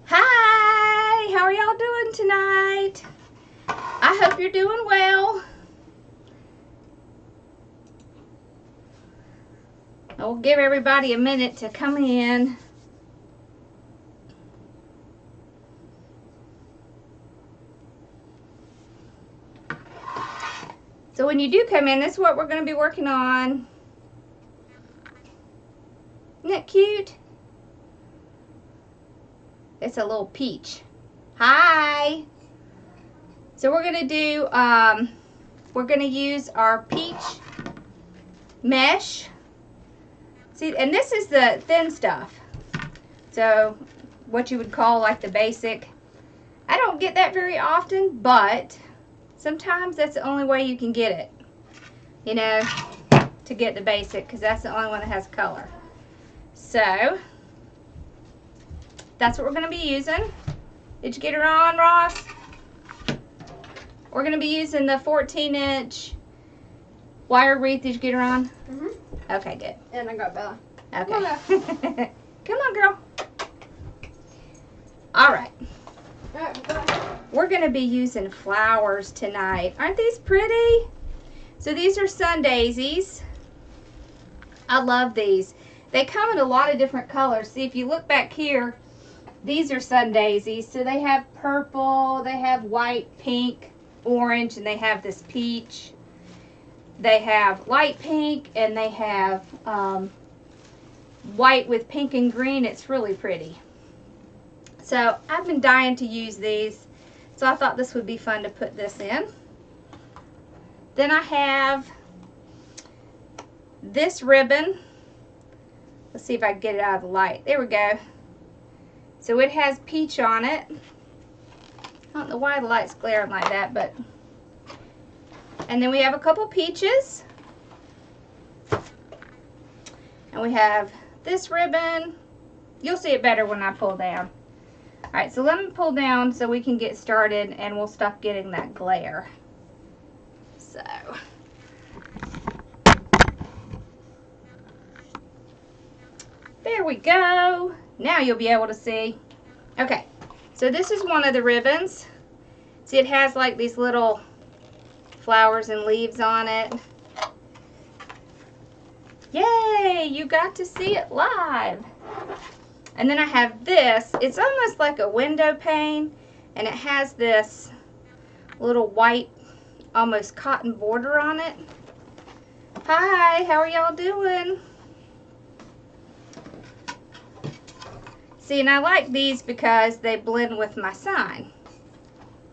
Hi, how are y'all doing tonight? I hope you're doing well. I'll give everybody a minute to come in. So when you do come in, this is what we're going to be working on. Isn't that cute? It's a little peach. Hi! So we're going to do, we're going to use our peach mesh. See, and this is the thin stuff. So what you would call like the basic. I don't get that very often, but sometimes that's the only way you can get it, you know, to get the basic, because that's the only one that has color. So that's what we're going to be using. Did you get her on, Ross? We're going to be using the 14-inch wire wreath. Did you get her on? Mm-hmm. Okay, good. And I got Bella. Okay. Come on, girl. All right. We're going to be using flowers tonight. Aren't these pretty? So these are sun daisies. I love these. They come in a lot of different colors. See, if you look back here, these are sun daisies. So they have purple, they have white, pink, orange, and they have this peach. They have light pink, and they have white with pink and green. It's really pretty. So I've been dying to use these, so I thought this would be fun to put this in. Then I have this ribbon. Let's see if I can get it out of the light. There we go. So it has peach on it. I don't know why the light's glaring like that, but. And then we have a couple peaches. And we have this ribbon. You'll see it better when I pull down. Alright, so let me pull down so we can get started and we'll stop getting that glare. So. There we go. Now you'll be able to see. Okay, so this is one of the ribbons. See, it has like these little flowers and leaves on it. Yay, you got to see it live. And then I have this. It's almost like a window pane, and it has this little white, almost cotton border on it. Hi, how are y'all doing? See, and I like these because they blend with my sign.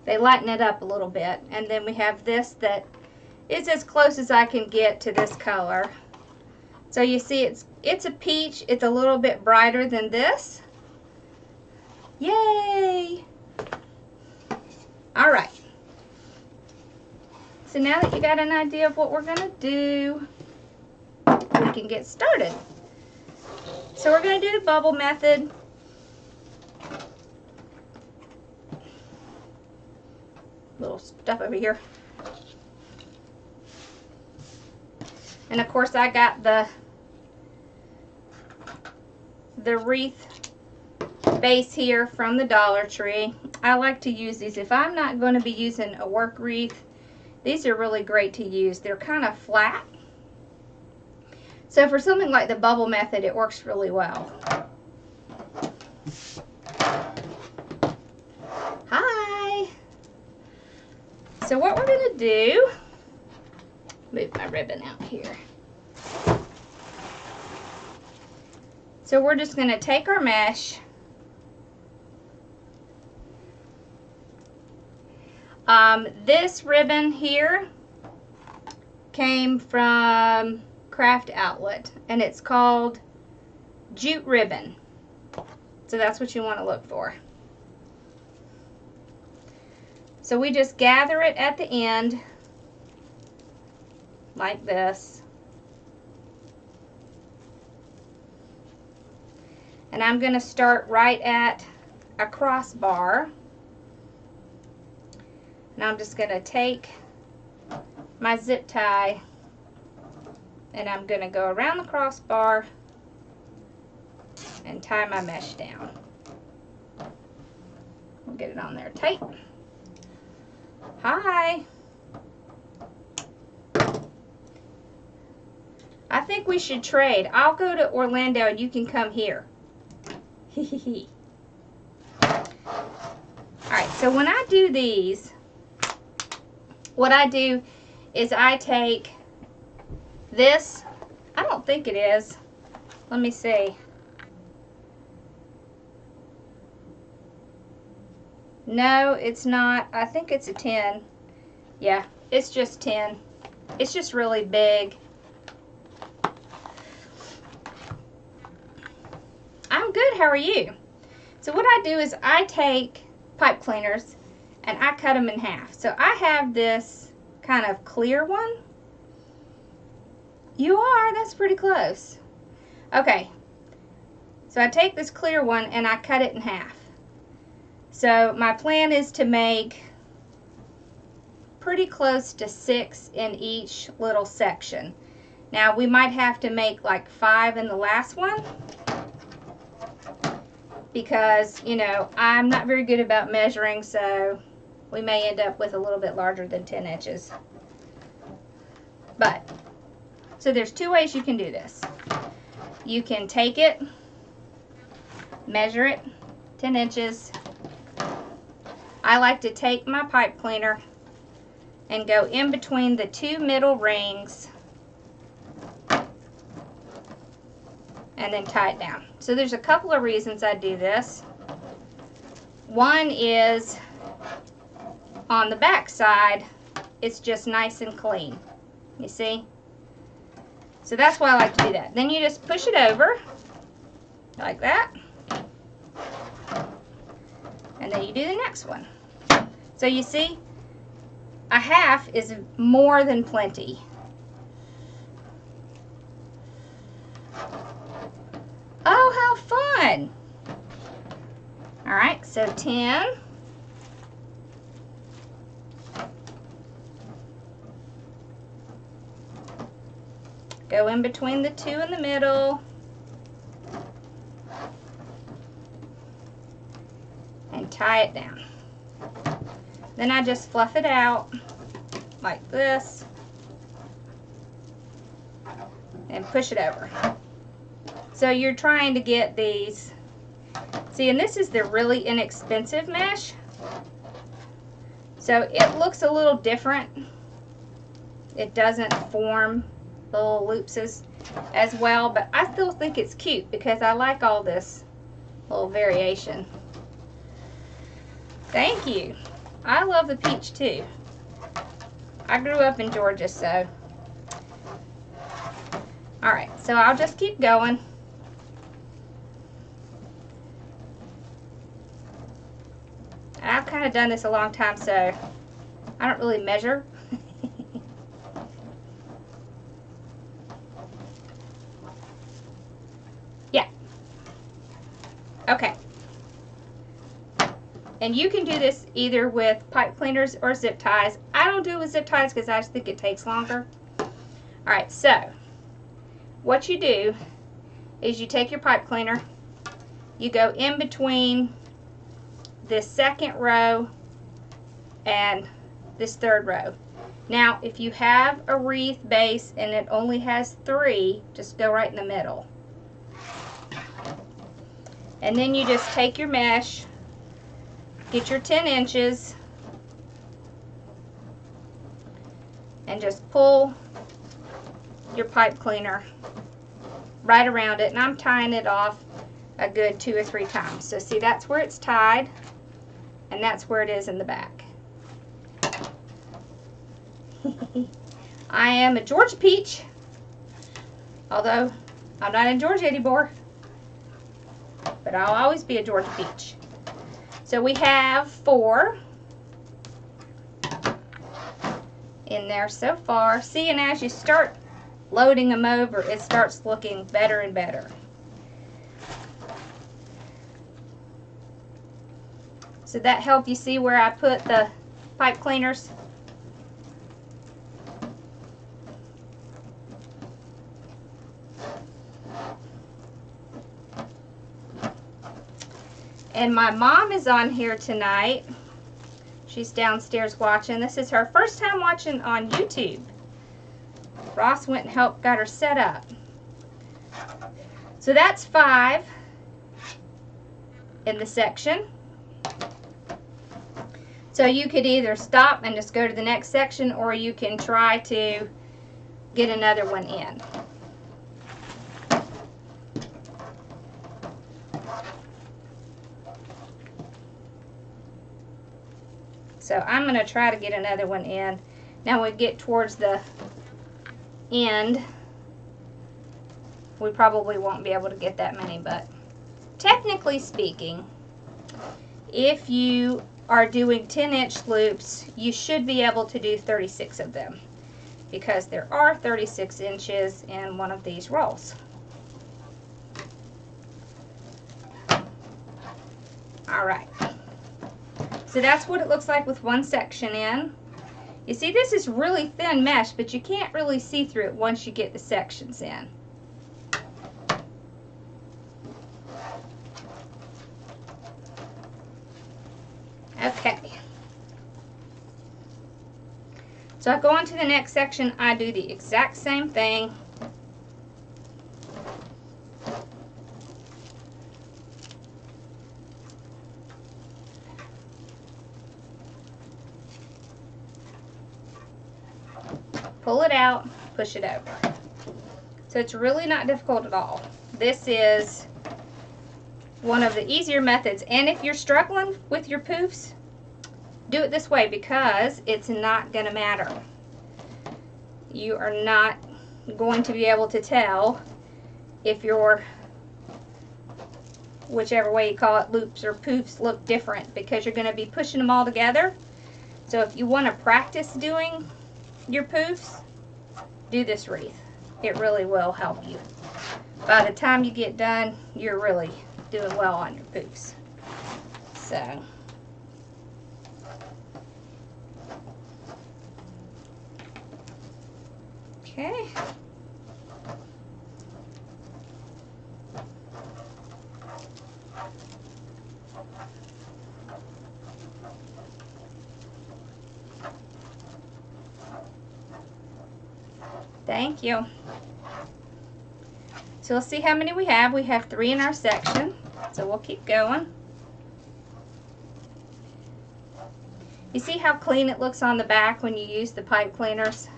They lighten it up a little bit. And then we have this that is as close as I can get to this color. So you see it's a peach. It's a little bit brighter than this. Yay! All right. So now that you got an idea of what we're going to do, we can get started. So we're going to do the bubble method. Little stuff over here. And of course I got the wreath base here from the Dollar Tree. I like to use these. If I'm not going to be using a work wreath, these are really great to use. They're kind of flat. So for something like the bubble method, it works really well. Hi! So what we're going to do, move my ribbon out here. So we're just going to take our mesh. This ribbon here came from Craft Outlet, and it's called jute ribbon. So that's what you want to look for. So we just gather it at the end like this. And I'm going to start right at a crossbar. And I'm just going to take my zip tie and I'm going to go around the crossbar and tie my mesh down. We'll get it on there tight. Hi. I think we should trade. I'll go to Orlando and you can come here. Alright, so when I do these, what I do is I take this, I don't think it is, let me see. No, it's not. I think it's a 10. Yeah, it's just 10. It's just really big. I'm good, how are you? So what I do is I take pipe cleaners and I cut them in half. So I have this kind of clear one. You are, that's pretty close. Okay, so I take this clear one and I cut it in half. So my plan is to make pretty close to 6 in each little section. Now we might have to make like 5 in the last one, because, you know, I'm not very good about measuring, so we may end up with a little bit larger than 10 inches. But, so there's 2 ways you can do this. You can take it, measure it, 10 inches. I like to take my pipe cleaner and go in between the 2 middle rings and then tie it down. So there's a couple of reasons I do this. One is on the back side, it's just nice and clean. You see? So that's why I like to do that. Then you just push it over like that. And then you do the next one. So you see, a half is more than plenty. Oh, how fun! Alright, so 10. Go in between the 2 in the middle. And tie it down. Then I just fluff it out like this and push it over. So you're trying to get these, see, and this is the really inexpensive mesh. So it looks a little different. It doesn't form the little loops as well, but I still think it's cute because I like all this little variation. Thank you. I love the peach too. I grew up in Georgia, so. Alright, so I'll just keep going. I've kind of done this a long time, so I don't really measure. Yeah. Okay. And you can do this either with pipe cleaners or zip ties. I don't do it with zip ties because I just think it takes longer. Alright, so what you do is you take your pipe cleaner, you go in between this second row and this third row. Now, if you have a wreath base and it only has 3, just go right in the middle. And then you just take your mesh, get your 10 inches, and just pull your pipe cleaner right around it. And I'm tying it off a good 2 or 3 times. So see, that's where it's tied, and that's where it is in the back. I am a Georgia peach, although I'm not in Georgia anymore, but I'll always be a Georgia peach. So we have 4 in there so far. See, and as you start loading them over, it starts looking better and better. So that help you see where I put the pipe cleaners? And my mom is on here tonight. She's downstairs watching. This is her first time watching on YouTube. Ross went and helped, got her set up. So that's 5 in the section. So you could either stop and just go to the next section, or you can try to get another one in. So I'm going to try to get another one in. Now we get towards the end, we probably won't be able to get that many, but technically speaking, if you are doing 10-inch loops, you should be able to do 36 of them, because there are 36 inches in one of these rolls. All right. So that's what it looks like with one section in. You see, this is really thin mesh, but you can't really see through it once you get the sections in. Okay. So I go on to the next section. I do the exact same thing. Pull it out, push it over. So it's really not difficult at all. This is one of the easier methods. And if you're struggling with your poofs, do it this way, because it's not going to matter. You are not going to be able to tell if your, whichever way you call it, loops or poofs look different, because you're going to be pushing them all together. So if you want to practice doing your poofs, do this wreath. It really will help you. By the time you get done, you're really doing well on your poofs. So okay. Thank you. So we'll see how many we have. We have 3 in our section, so we'll keep going. You see how clean it looks on the back when you use the pipe cleaners?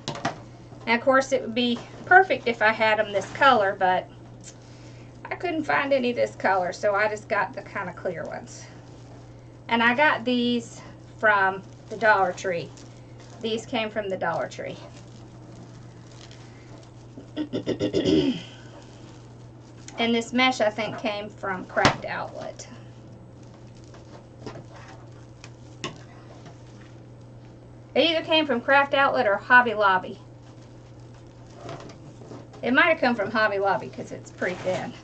And of course it would be perfect if I had them this color, but I couldn't find any this color, so I just got the kind of clear ones. And I got these from the Dollar Tree. These came from the Dollar Tree. And this mesh, I think, came from Craft Outlet. It either came from Craft Outlet or Hobby Lobby. It might have come from Hobby Lobby because it's pretty thin.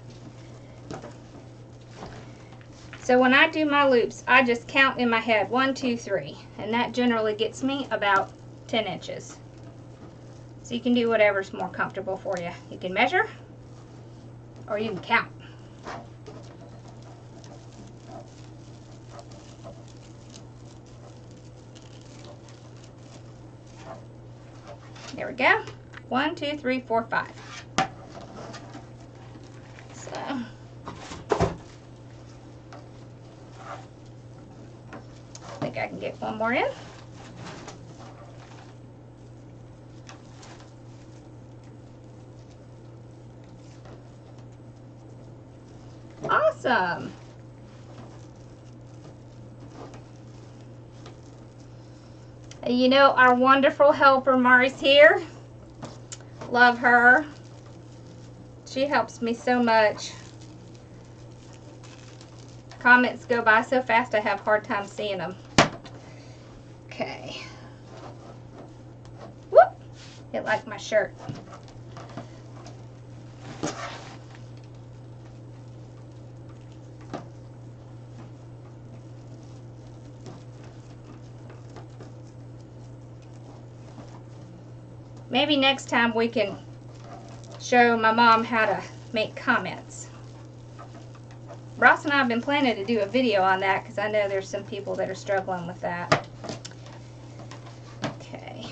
So when I do my loops, I just count in my head 1, 2, 3, and that generally gets me about 10 inches. So you can do whatever's more comfortable for you. You can measure, or you can count. There we go. 1, 2, 3, 4, 5. So I think I can get one more in. Awesome. You know, our wonderful helper Mari's here. Love her. She helps me so much. Comments go by so fast I have a hard time seeing them. Okay. Whoop! It like my shirt. Maybe next time we can show my mom how to make comments Ross and I have been planning to do a video on that because I know there's some people that are struggling with that. Okay.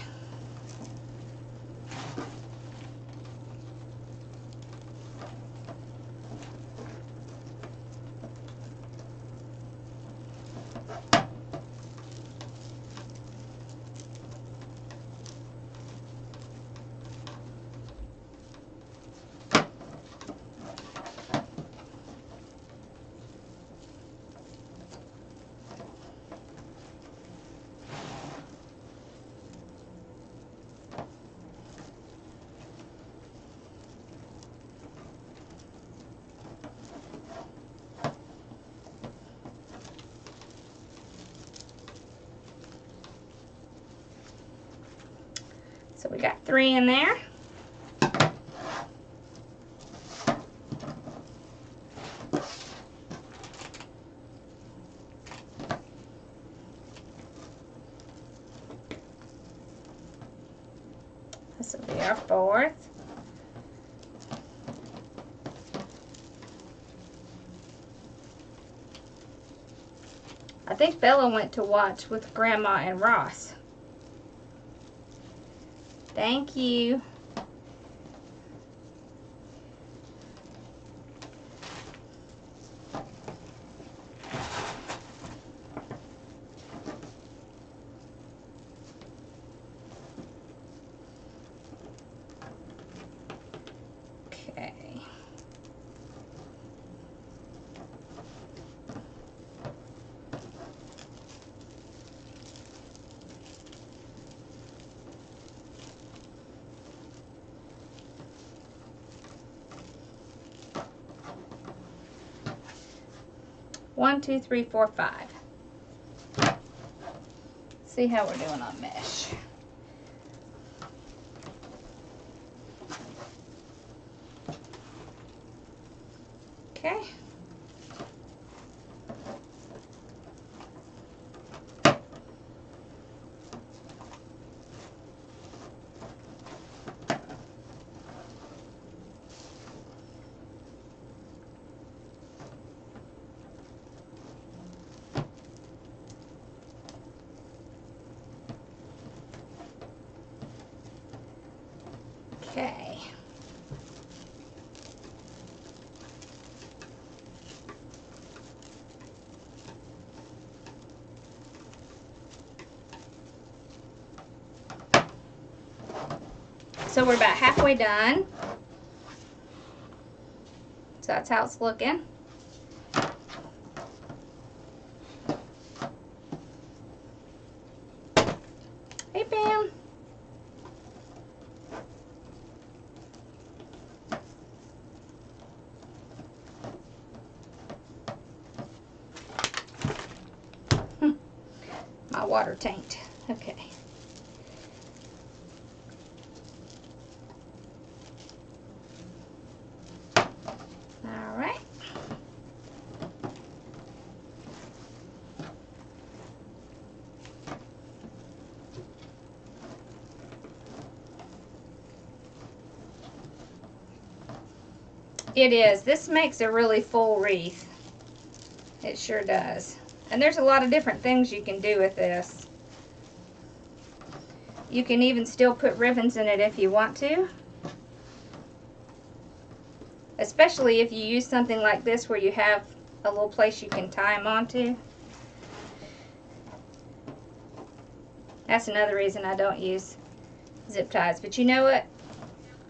So we got 3 in there. This will be our 4th. I think Bella went to watch with Grandma and Ross. Thank you. Okay. One, two, three, four, 5. See how we're doing on mesh. Okay. Okay. So we're about halfway done. So that's how it's looking. Hey, Pam. My water tanked. Okay. All right. It is. This makes a really full wreath. It sure does. And there's a lot of different things you can do with this. You can even still put ribbons in it if you want to. Especially if you use something like this where you have a little place you can tie them onto. That's another reason I don't use zip ties. But you know what?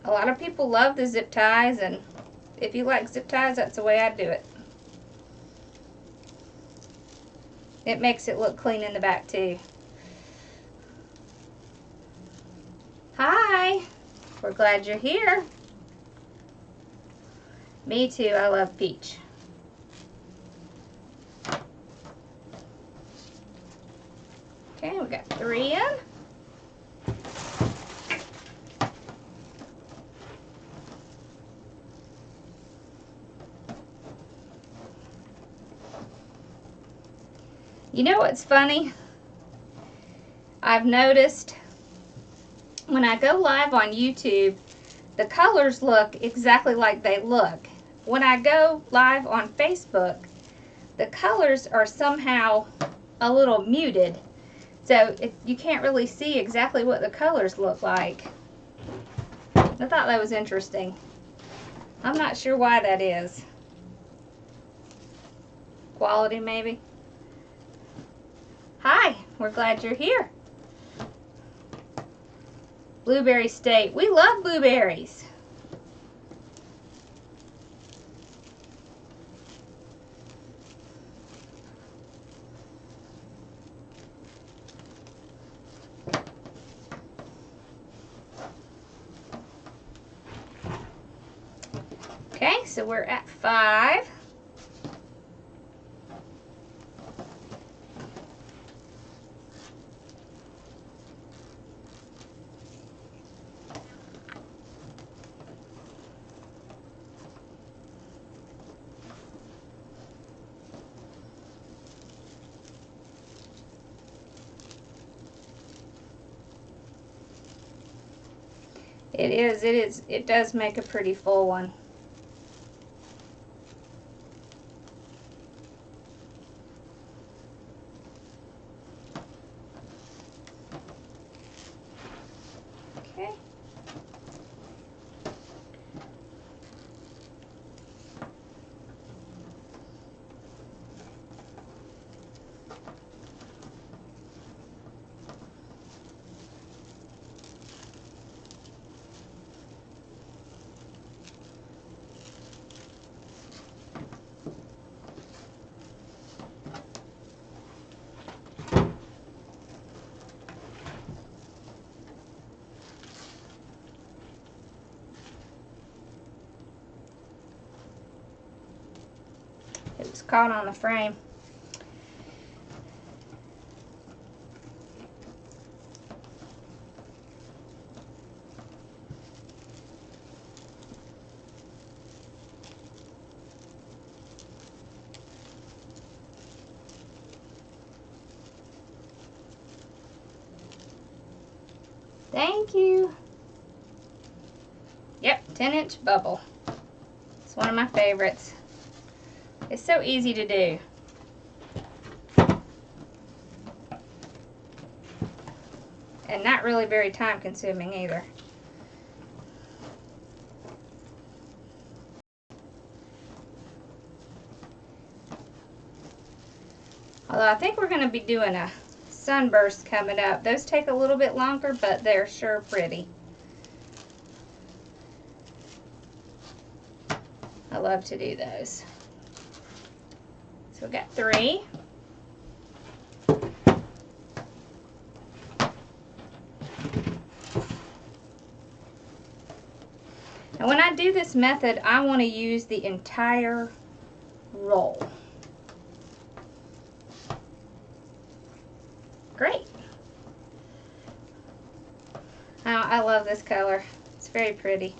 A lot of people love the zip ties, and if you like zip ties, that's the way I do it. It makes it look clean in the back too. Hi! We're glad you're here. Me too, I love peach. Okay, we got 3 in. You know what's funny? I've noticed when I go live on YouTube, the colors look exactly like they look. When I go live on Facebook, the colors are somehow a little muted. So you can't really see exactly what the colors look like. I thought that was interesting. I'm not sure why that is. Quality, maybe. Hi, we're glad you're here. Blueberry State. We love blueberries. Okay, so we're at 5. It does make a pretty full one. Okay. It was caught on the frame. Thank you. Yep, 10-inch bubble. It's one of my favorites. It's so easy to do. And not really very time consuming either. Although I think we're going to be doing a sunburst coming up. Those take a little bit longer, but they're sure pretty. I love to do those. So we got 3. And when I do this method, I want to use the entire roll. Great. Oh, I love this color. It's very pretty.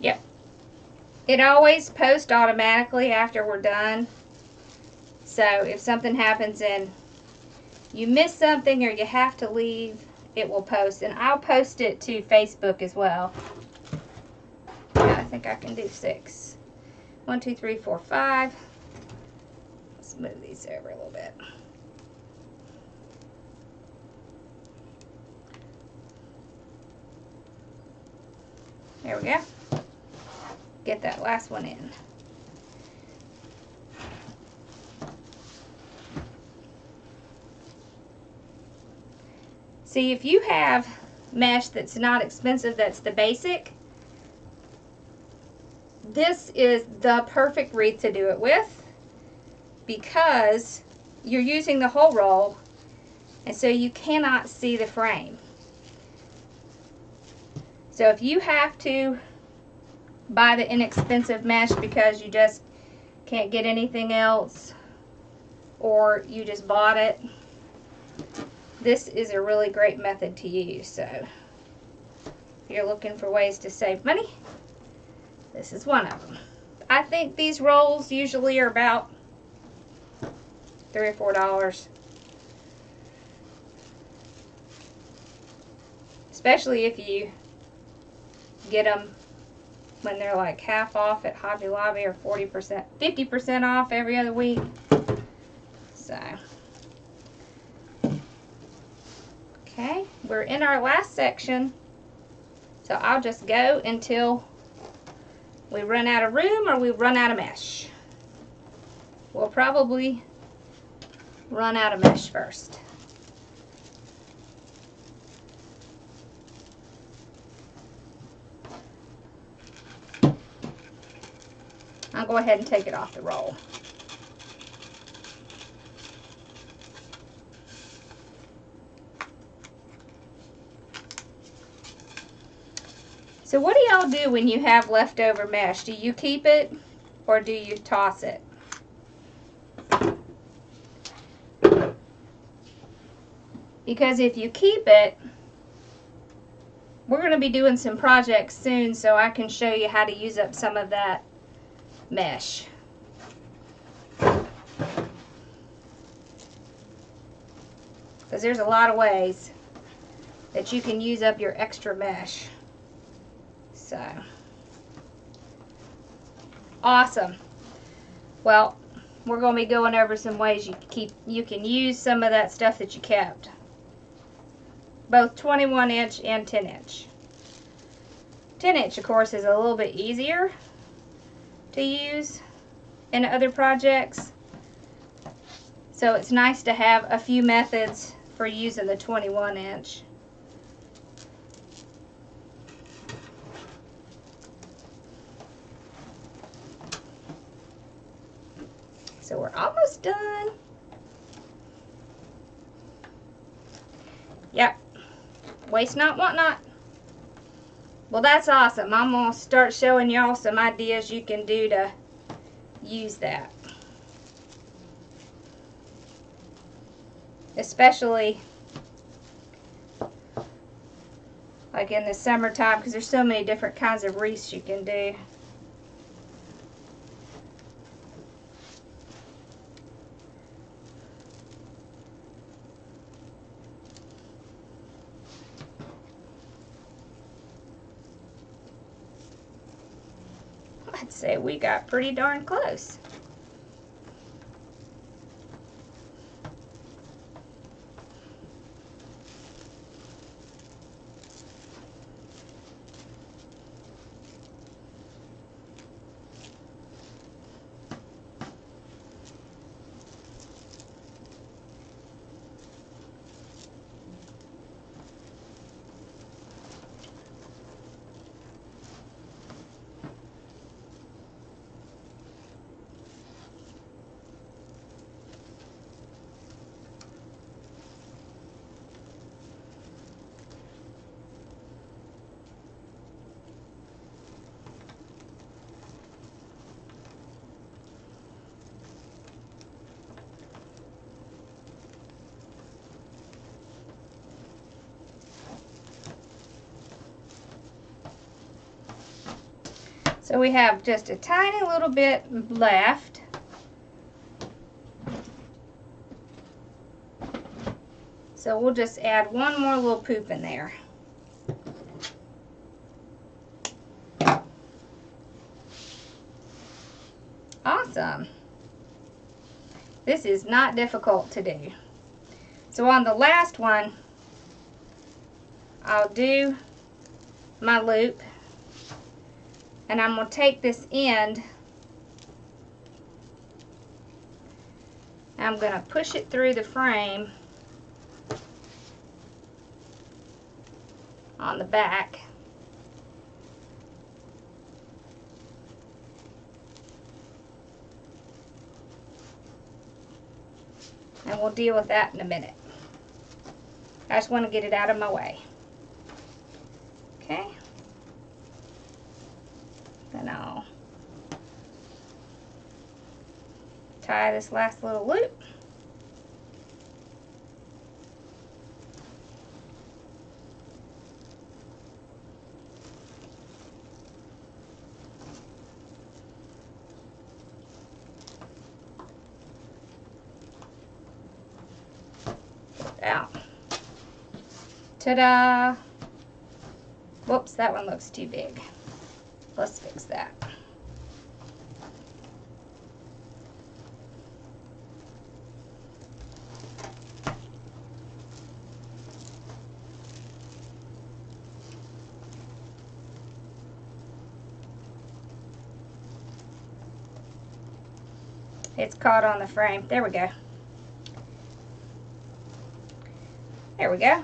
Yep. It always posts automatically after we're done. So if something happens and you miss something or you have to leave, it will post. And I'll post it to Facebook as well. Yeah, I think I can do 6. 1, 2, 3, 4, 5. Let's move these over a little bit. There we go. Get that last one in. See, if you have mesh that's not expensive, that's the basic, this is the perfect wreath to do it with because you're using the whole roll and so you cannot see the frame. So if you have to buy the inexpensive mesh because you just can't get anything else or you just bought it, this is a really great method to use. So if you're looking for ways to save money, this is one of them. I think these rolls usually are about $3 or $4. Especially if you get them when they're like half off at Hobby Lobby, or 40%, 50% off every other week. So, okay, we're in our last section. So I'll just go until we run out of room or we run out of mesh. We'll probably run out of mesh first. I'll go ahead and take it off the roll. So what do y'all do when you have leftover mesh? Do you keep it or do you toss it? Because if you keep it, we're going to be doing some projects soon, so I can show you how to use up some of that mesh. Because there's a lot of ways that you can use up your extra mesh. So, awesome. Well, we're going to be going over some ways you can use some of that stuff that you kept. Both 21-inch and 10-inch. 10-inch, of course, is a little bit easier to use in other projects. So it's nice to have a few methods for using the 21-inch. So we're almost done. Yep. Waste not, want not. Well, that's awesome. I'm going to start showing y'all some ideas you can do to use that. Especially like in the summertime, because there's so many different kinds of wreaths you can do. I'd say we got pretty darn close. So we have just a tiny little bit left. So we'll just add one more little poop in there. Awesome. This is not difficult to do. So on the last one, I'll do my loop. And I'm going to take this end, I'm going to push it through the frame on the back. And we'll deal with that in a minute. I just want to get it out of my way. Okay. Then I'll tie this last little loop. out. Ta-da! Whoops, that one looks too big. Let's fix that. It's caught on the frame. There we go. There we go.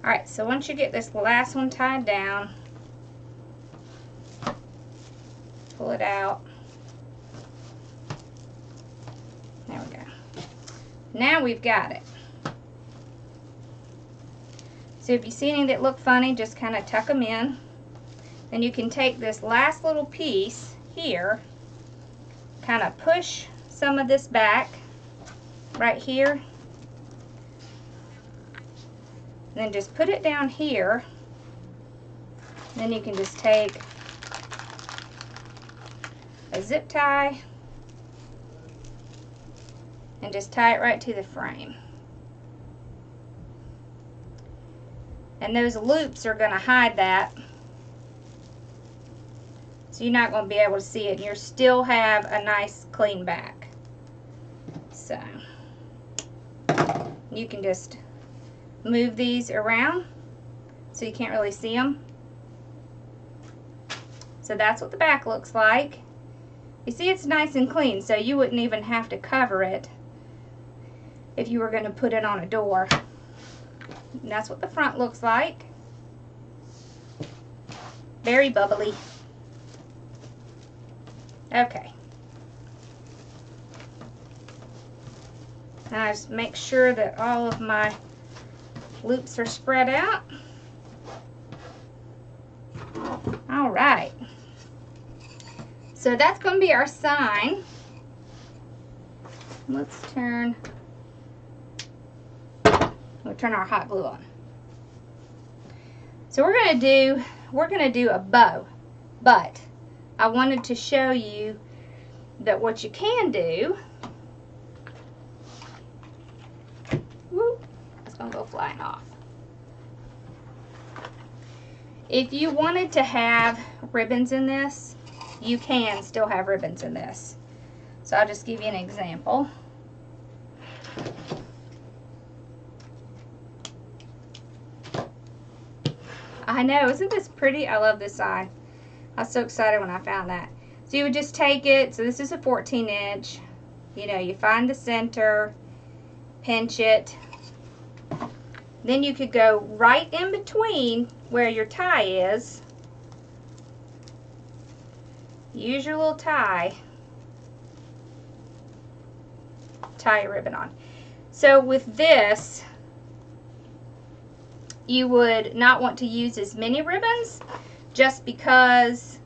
Alright, so once you get this last one tied down, pull it out. There we go. Now we've got it. So if you see any that look funny, just kind of tuck them in. Then you can take this last little piece here, kind of push some of this back right here. Then just put it down here. Then you can just take a zip tie and just tie it right to the frame. And those loops are going to hide that, so you're not going to be able to see it, and you still have a nice clean back. So you can just move these around so you can't really see them. So that's what the back looks like. You see, it's nice and clean, so you wouldn't even have to cover it if you were going to put it on a door. And that's what the front looks like. Very bubbly. Okay. Now I just make sure that all of my loops are spread out. All right. So that's going to be our sign. Let's turn our hot glue on. So we're going to do a bow, but I wanted to show you that what you can do. Whoop, it's going to go flying off. If you wanted to have ribbons in this, you can still have ribbons in this. So I'll just give you an example. I know, isn't this pretty? I love this sign. I was so excited when I found that. So you would just take it, so this is a 14-inch. You know, you find the center, pinch it. Then you could go right in between where your tie is. Use your little tie. Tie your ribbon on. So with this, you would not want to use as many ribbons just because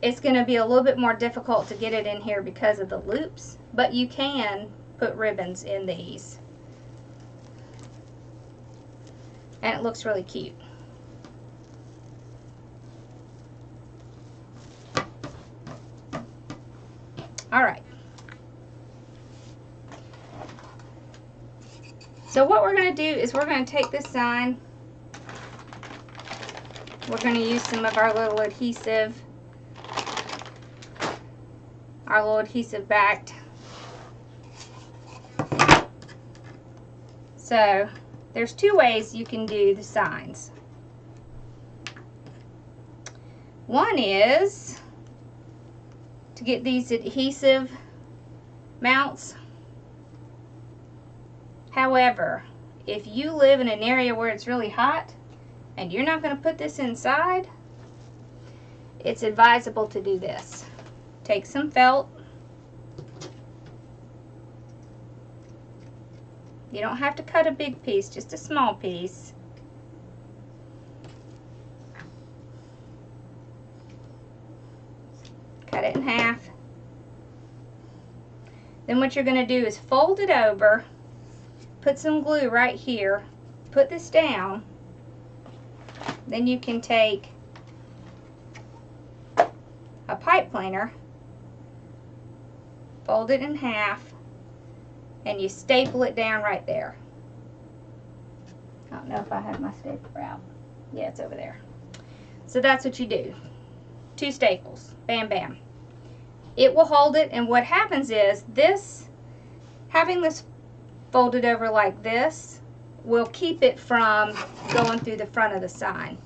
it's going to be a little bit more difficult to get it in here because of the loops, but you can put ribbons in these. And it looks really cute. All right. So what we're going to do is we're going to take this sign. We're going to use some of our little adhesive backed. So there's two ways you can do the signs. One is to get these adhesive mounts. However, if you live in an area where it's really hot and you're not going to put this inside, it's advisable to do this. Take some felt. You don't have to cut a big piece, just a small piece. Cut it in half. Then what you're going to do is fold it over put some glue right here, put this down, then you can take a pipe cleaner, fold it in half, and you staple it down right there. I don't know if I have my stapler out. Yeah, it's over there. So that's what you do. 2 staples. Bam, bam. It will hold it, and what happens is this, having this folded over like this, will keep it from going through the front of the sign.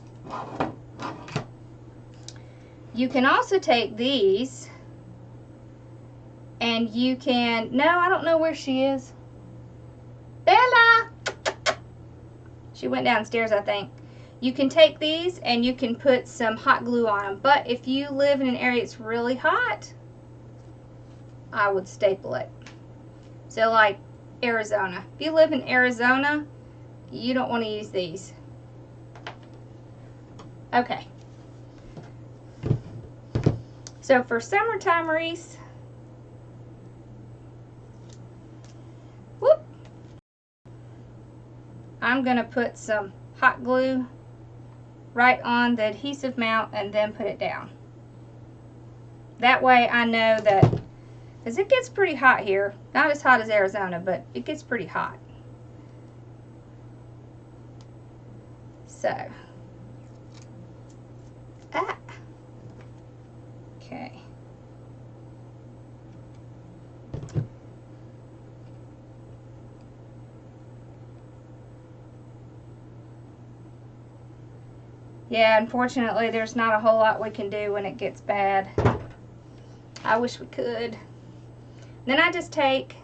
You can also take these and you can, no, I don't know where she is. Bella! She went downstairs, I think. You can take these and you can put some hot glue on them, but if you live in an area that's really hot, I would staple it. So like Arizona. If you live in Arizona, you don't want to use these. Okay. So for summertime wreaths, whoop, I'm going to put some hot glue right on the adhesive mount and then put it down. That way I know that, because it gets pretty hot here. Not as hot as Arizona, but it gets pretty hot. So, okay. Yeah, unfortunately, there's not a whole lot we can do when it gets bad. I wish we could. Then I just take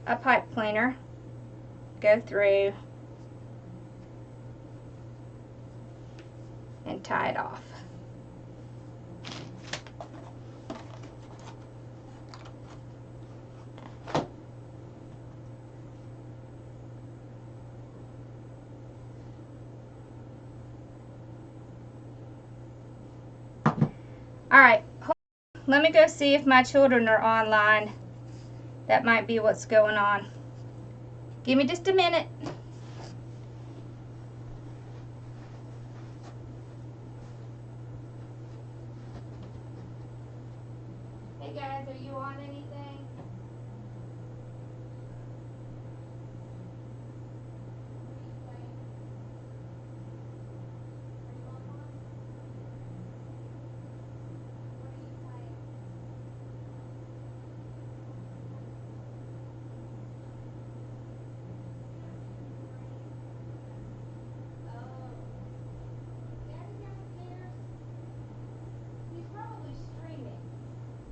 a pipe cleaner, go through, and tie it off. Alright, let me go see if my children are online. That might be what's going on. Give me just a minute. Hey guys, are you on anything?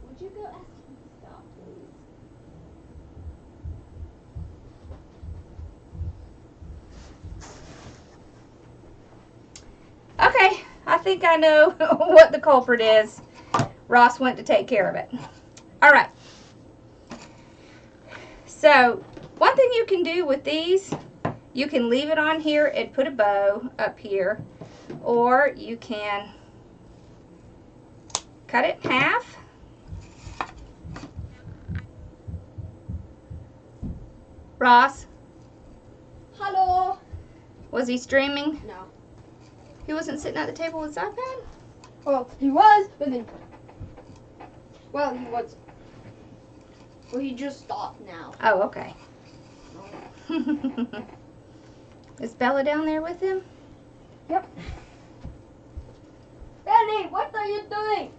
Would you go ask him to stop, please? Okay, I think I know what the culprit is. Ross went to take care of it. All right. So, one thing you can do with these, you can leave it on here and put a bow up here, or you can cut it in half. Ross? Hello. Was he streaming? No. He wasn't sitting at the table with his iPad? Well, he was, but then. Well, he was. Well, he just stopped now. Oh, okay. Is Bella down there with him? Yep. Benny, what are you doing?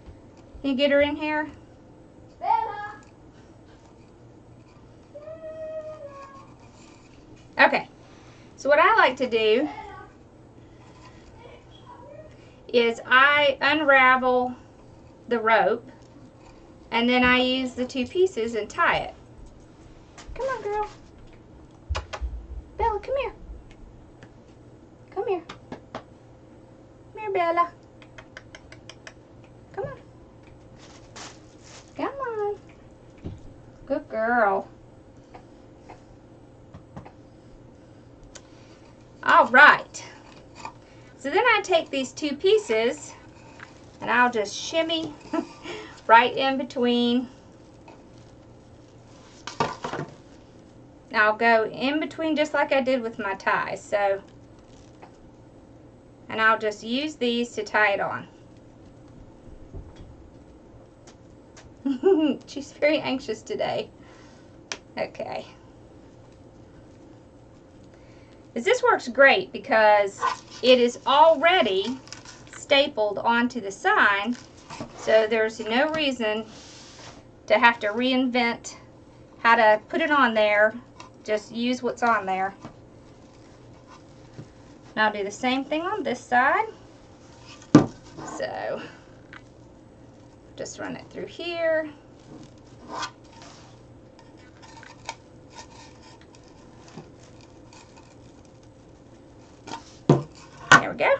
Can you get her in here? Bella. Okay. So what I like to do is I unravel the rope and then I use the 2 pieces and tie it. Come on, girl. Bella, come here. Come here. Come here, Bella. Come on. Come on. Good girl. All right. So then I take these 2 pieces and I'll just shimmy right in between I'll go in between just like I did with my ties. So, and I'll just use these to tie it on. She's very anxious today. Okay. This works great because it is already stapled onto the sign, so there's no reason to have to reinvent how to put it on there. Just use what's on there. And I'll do the same thing on this side. So just run it through here. There we go.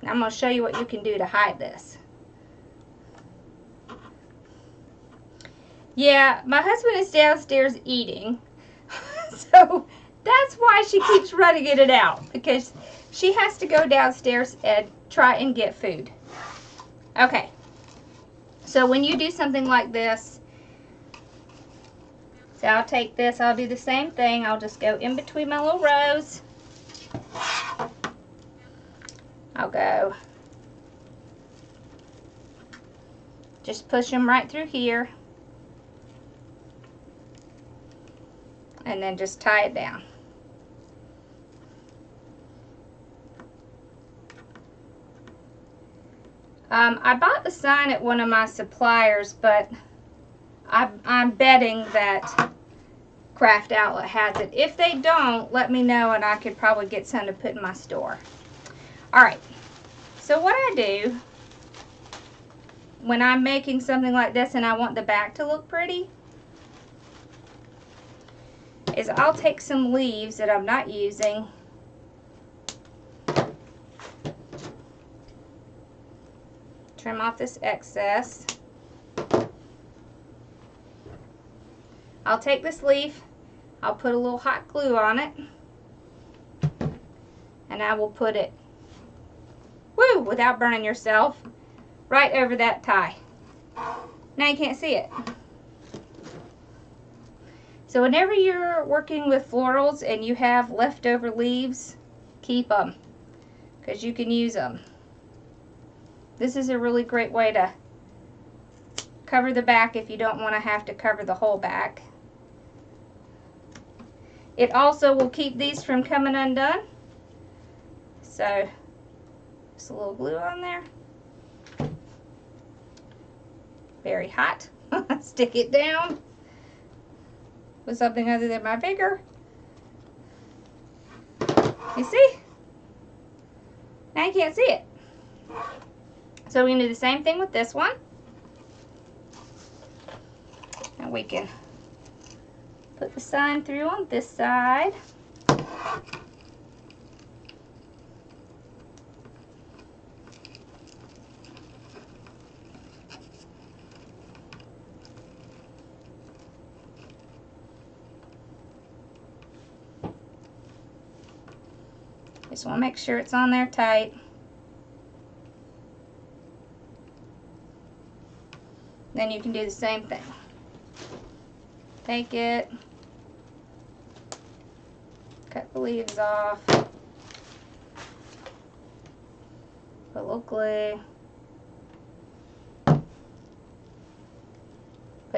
Now I'm going to show you what you can do to hide this. Yeah, my husband is downstairs eating, so that's why she keeps running in and out, because she has to go downstairs and try and get food. Okay, so when you do something like this, so I'll take this, I'll do the same thing. I'll just go in between my little rows. I'll go, just push them right through here. And then just tie it down. I bought the sign at one of my suppliers, but I'm betting that Craft Outlet has it. If they don't, let me know and I could probably get some to put in my store. Alright, so what I do when I'm making something like this and I want the back to look pretty is I'll take some leaves that I'm not using, trim off this excess. I'll take this leaf, I'll put a little hot glue on it, and I will put it, woo, without burning yourself, right over that tie. Now you can't see it. So whenever you're working with florals and you have leftover leaves, keep them, because you can use them. This is a really great way to cover the back if you don't want to have to cover the whole back. It also will keep these from coming undone. So just a little glue on there. Very hot. Stick it down with something other than my finger. You see? Now you can't see it. So we can do the same thing with this one. And we can put the sign through on this side. Just want to make sure it's on there tight. Then you can do the same thing. Take it, cut the leaves off, put a little glue, put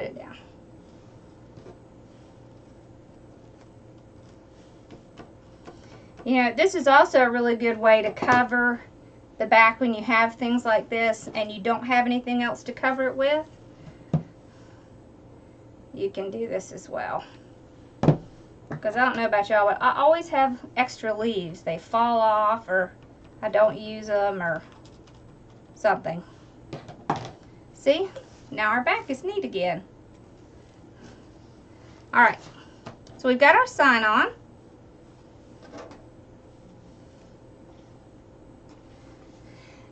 it down. You know, this is also a really good way to cover the back when you have things like this and you don't have anything else to cover it with. You can do this as well. Because I don't know about y'all, but I always have extra leaves. They fall off or I don't use them or something. See? Now our back is neat again. Alright, so we've got our sign on.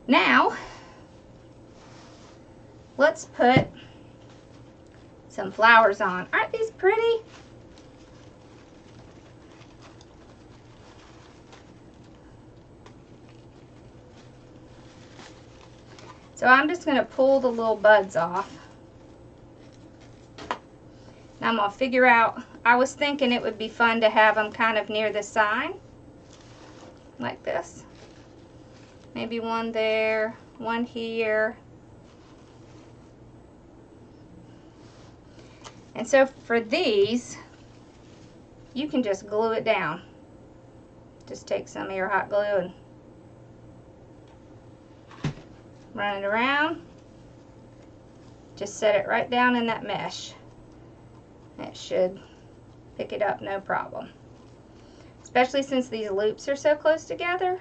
Now, let's put some flowers on. Aren't these pretty? So I'm just going to pull the little buds off. Now I'm going to figure out, I was thinking it would be fun to have them kind of near the sign, like this. Maybe one there, one here. And so for these, you can just glue it down. Just take some of your hot glue and run it around. Just set it right down in that mesh. It should pick it up no problem. Especially since these loops are so close together.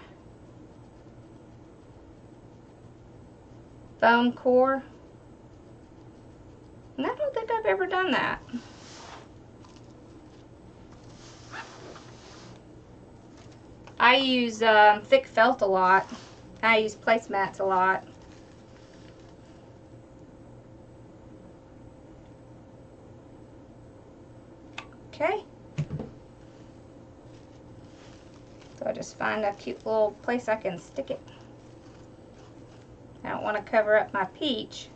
Foam core. And I don't think I've ever done that. I use thick felt a lot. I use placemats a lot. Okay. So I just find a cute little place I can stick it. I don't want to cover up my peach.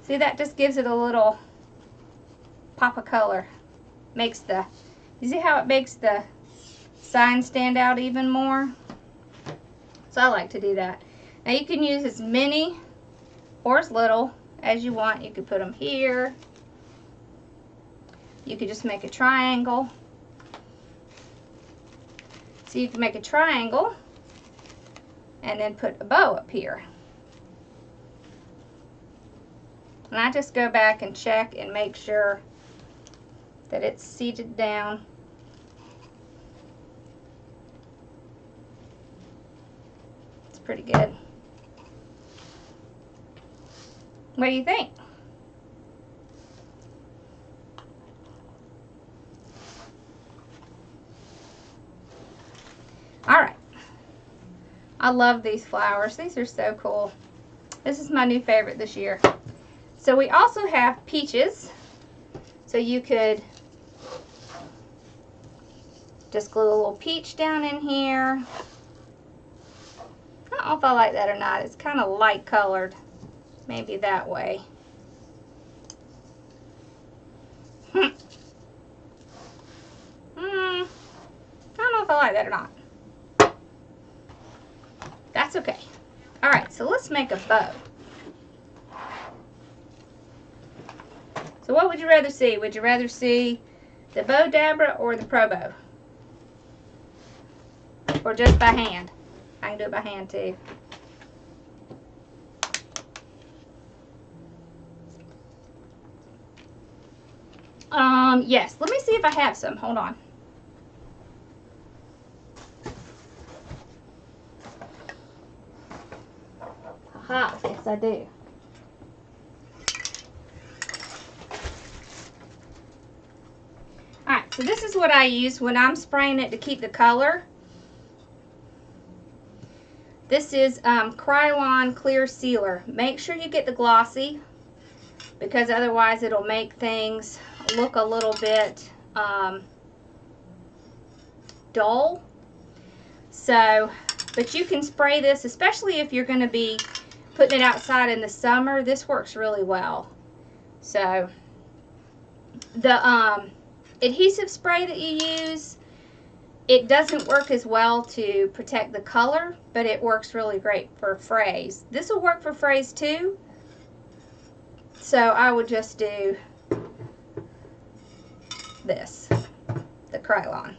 See, that just gives it a little pop of color. Makes the, you see how it makes the sign stand out even more? So I like to do that. Now you can use as many or as little as you want. You could put them here. You could just make a triangle. So you can make a triangle and then put a bow up here. And I just go back and check and make sure that it's seated down. It's pretty good. What do you think? All right. I love these flowers. These are so cool. This is my new favorite this year. So we also have peaches. So you could just glue a little peach down in here. I don't know if I like that or not. It's kind of light colored. Maybe that way. I don't know if I like that or not. That's okay. All right, so let's make a bow. So what would you rather see? Would you rather see the bow dabra or the pro bow? Or just by hand? I can do it by hand too. Yes, let me see if I have some. Hold on. Aha, yes I do. Alright, so this is what I use when I'm spraying it to keep the color. This is Krylon Clear Sealer. Make sure you get the glossy, because otherwise it'll make things look a little bit dull. So, but you can spray this, especially if you're going to be putting it outside in the summer. This works really well. So, the adhesive spray that you use, it doesn't work as well to protect the color, but it works really great for frays. This will work for frays too. So I would just do this, the Krylon.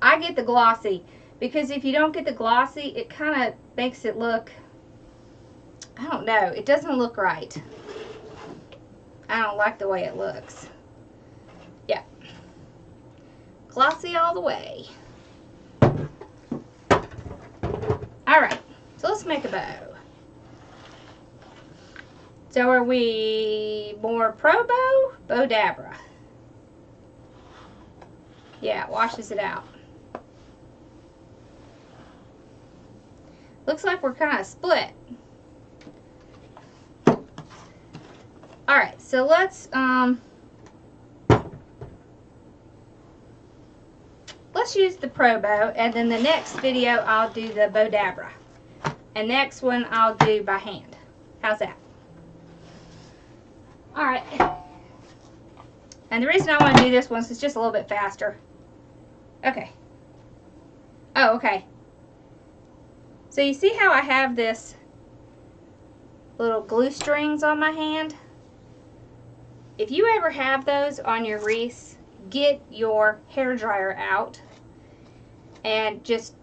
I get the glossy, because if you don't get the glossy, it kind of makes it look, I don't know, it doesn't look right. I don't like the way it looks. Yeah. Glossy all the way. Alright, so let's make a bow. So are we more pro bow? Bow dabra. Yeah, it washes it out. Looks like we're kind of split. Alright, so let's let's use the Pro Bow, and then the next video I'll do the Bodabra. And next one I'll do by hand. How's that? Alright. And the reason I want to do this one is it's just a little bit faster. Okay. Oh, okay. So you see how I have this little glue strings on my hand? If you ever have those on your wreaths, get your hairdryer out and just,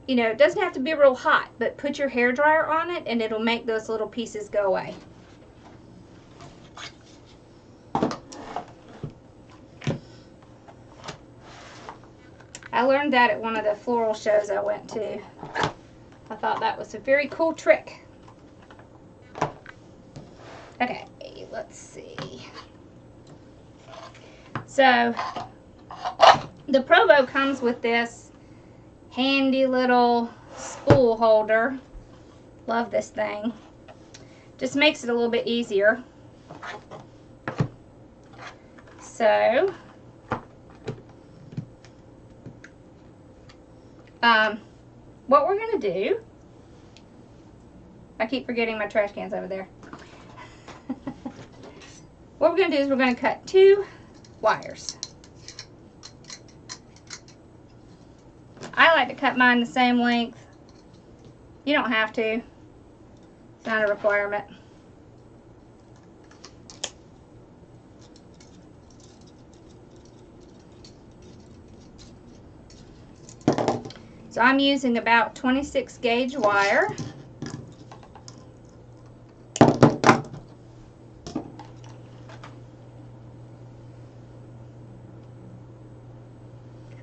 you know, it doesn't have to be real hot, but put your hairdryer on it and it'll make those little pieces go away. I learned that at one of the floral shows I went to. I thought that was a very cool trick. Okay, let's see. So, the Pro Bow comes with this handy little spool holder. Love this thing. Just makes it a little bit easier. So, what we're going to do, I keep forgetting my trash cans over there. What we're going to do is we're going to cut 2 wires. I like to cut mine the same length. You don't have to. It's not a requirement. So I'm using about 26 gauge wire.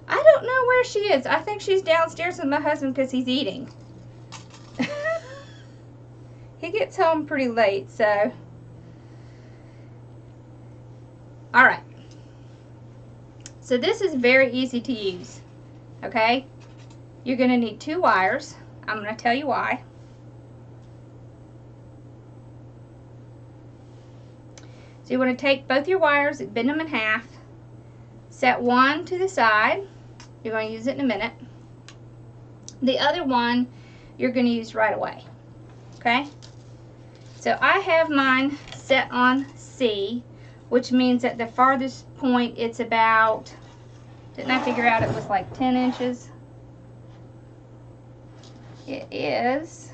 I don't know where she is. I think she's downstairs with my husband because he's eating. He gets home pretty late, so. Alright. So this is very easy to use. Okay? You're going to need 2 wires. I'm going to tell you why. So you want to take both your wires, bend them in half, set one to the side. You're going to use it in a minute. The other one you're going to use right away. Okay? So I have mine set on C, which means at the farthest point it's about, didn't I figure out it was like 10 inches? It is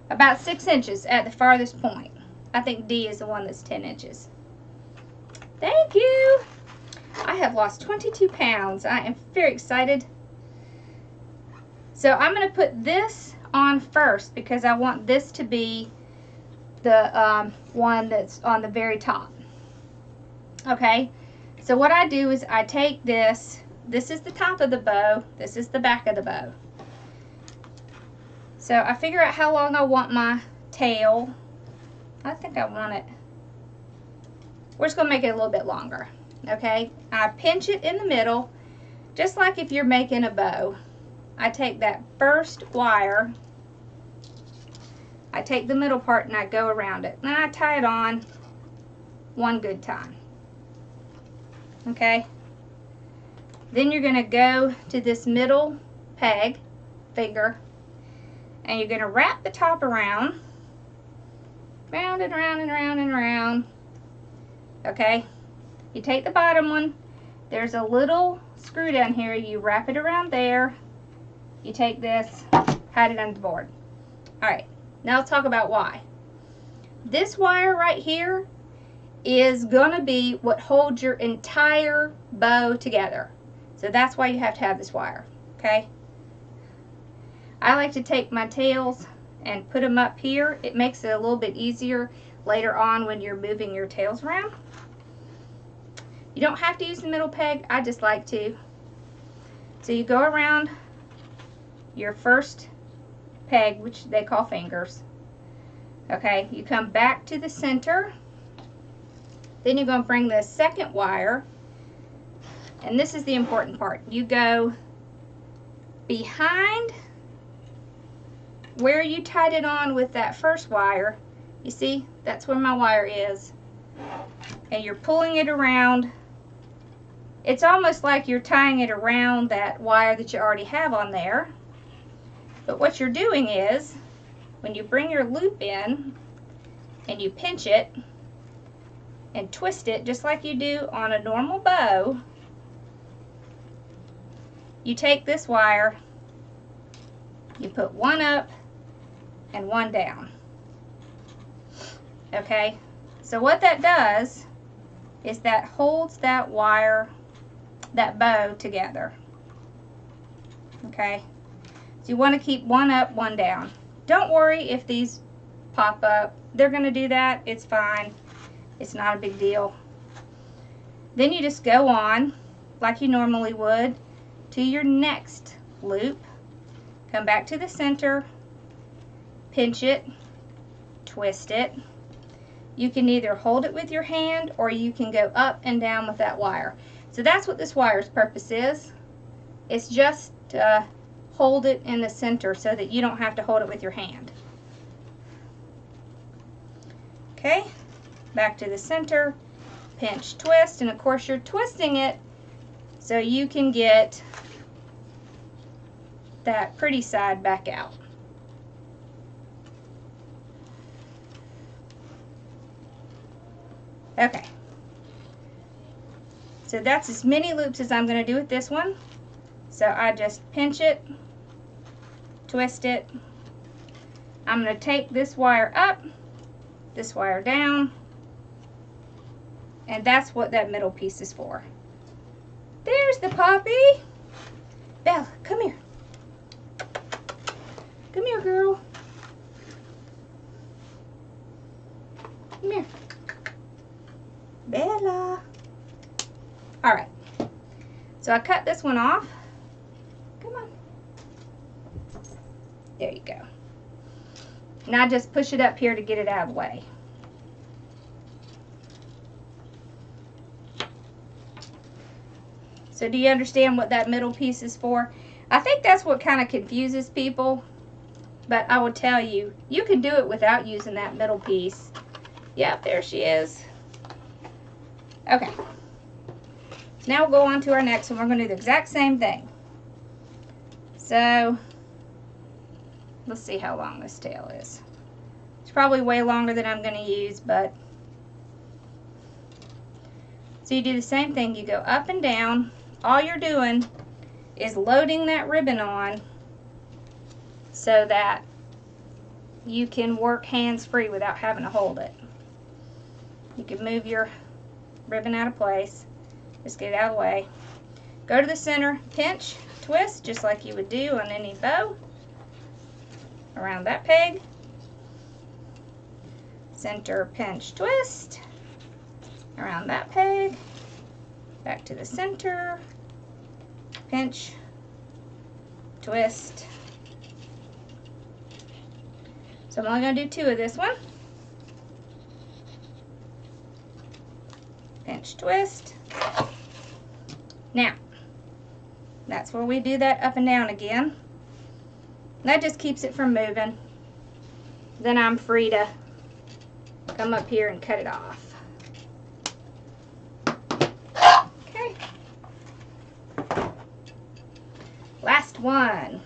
about 6 inches at the farthest point. I think D is the one that's 10 inches. Thank you! I have lost 22 pounds. I am very excited. So I'm going to put this on first because I want this to be the one that's on the very top. Okay, so what I do is I take this. This is the top of the bow. This is the back of the bow. So I figure out how long I want my tail. I think I want it. We're just going to make it a little bit longer. Okay, I pinch it in the middle, just like if you're making a bow. I take that first wire, I take the middle part and I go around it. And I tie it on one good time. Okay, then you're going to go to this middle peg, finger, and you're going to wrap the top around, round and round and round and round. Okay, you take the bottom one, there's a little screw down here, you wrap it around there, you take this, hide it on the board. Alright, now let's talk about why. This wire right here is going to be what holds your entire bow together. So that's why you have to have this wire. Okay? I like to take my tails and put them up here. It makes it a little bit easier later on when you're moving your tails around. You don't have to use the middle peg. I just like to. So you go around your first peg, which they call fingers. Okay, you come back to the center. Then you're going to bring the second wire, and this is the important part. You go behind where you tied it on with that first wire. You see, that's where my wire is. And you're pulling it around it's almost like you're tying it around that wire that you already have on there. But what you're doing is, when you bring your loop in and you pinch it and twist it just like you do on a normal bow, you take this wire, you put one up and one down. Okay, so what that does is that holds that wire, that bow together. Okay, so you want to keep one up, one down. Don't worry if these pop up. They're going to do that. It's fine. It's not a big deal. Then you just go on like you normally would to your next loop. Come back to the center, pinch it, twist it. You can either hold it with your hand or you can go up and down with that wire. So that's what this wire's purpose is. It's just to hold it in the center so that you don't have to hold it with your hand. Okay, back to the center, pinch, twist, and of course you're twisting it so you can get that pretty side back out. Okay, so that's as many loops as I'm going to do with this one. So I just pinch it, twist it. I'm going to take this wire up, this wire down, and that's what that middle piece is for. There's the puppy. Bella, come here. Come here, girl. Come here. Bella. All right. So I cut this one off. Come on. There you go. And I just push it up here to get it out of the way. So do you understand what that middle piece is for? I think that's what kind of confuses people. But I will tell you, you can do it without using that middle piece. Yep, there she is. Okay. Now we'll go on to our next one. We're going to do the exact same thing. So, let's see how long this tail is. It's probably way longer than I'm going to use, but... So you do the same thing. You go up and down. All you're doing is loading that ribbon on so that you can work hands-free without having to hold it. You can move your ribbon out of place. Just get it out of the way. Go to the center, pinch, twist, just like you would do on any bow. Around that peg. Center, pinch, twist. Around that peg. Back to the center. Pinch, twist. So I'm only going to do 2 of this one. Pinch, twist. Now, that's where we do that up and down again. That just keeps it from moving. Then I'm free to come up here and cut it off. Okay. Last one.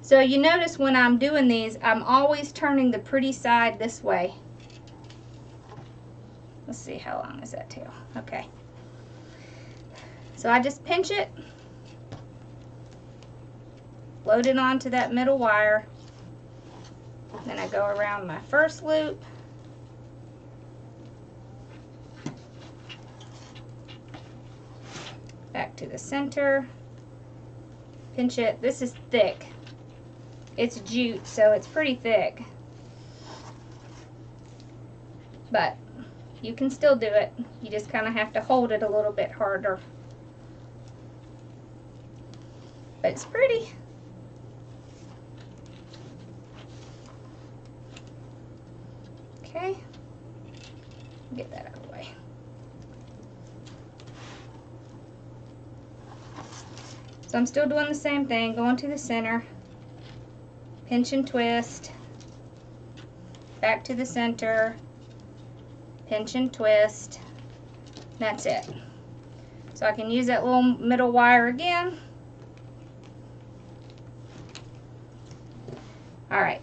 So you notice when I'm doing these, I'm always turning the pretty side this way. Let's see, how long is that tail? Okay. So I just pinch it, load it onto that middle wire, then I go around my first loop, back to the center, pinch it. This is thick. It's jute, so it's pretty thick. But you can still do it. You just kind of have to hold it a little bit harder. But it's pretty. Okay. Get that out of the way. So I'm still doing the same thing, going to the center, pinch and twist, back to the center, pinch and twist. That's it. So I can use that little middle wire again. All right.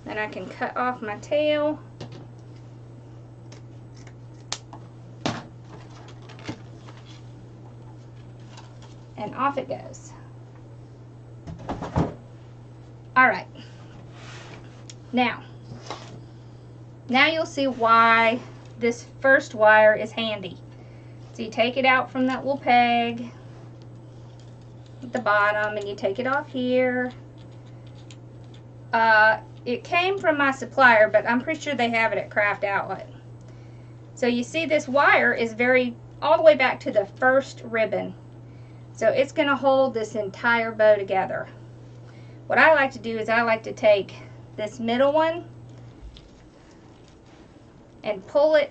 Then I can cut off my tail. And off it goes. All right. Now you'll see why this first wire is handy. So you take it out from that little peg at the bottom and you take it off here. It came from my supplier, but I'm pretty sure they have it at Craft Outlet. So you see this wire is all the way back to the first ribbon. So it's going to hold this entire bow together. What I like to do is I like to take this middle one and pull it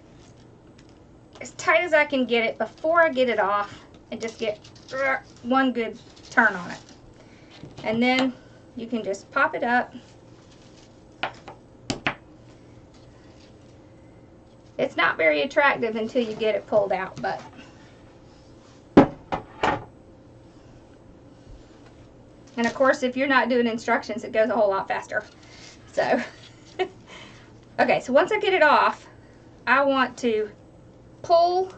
as tight as I can get it before I get it off, and just get one good turn on it. And then you can just pop it up. It's not very attractive until you get it pulled out, but and of course if you're not doing instructions it goes a whole lot faster. So okay, so once I get it off, I want to pull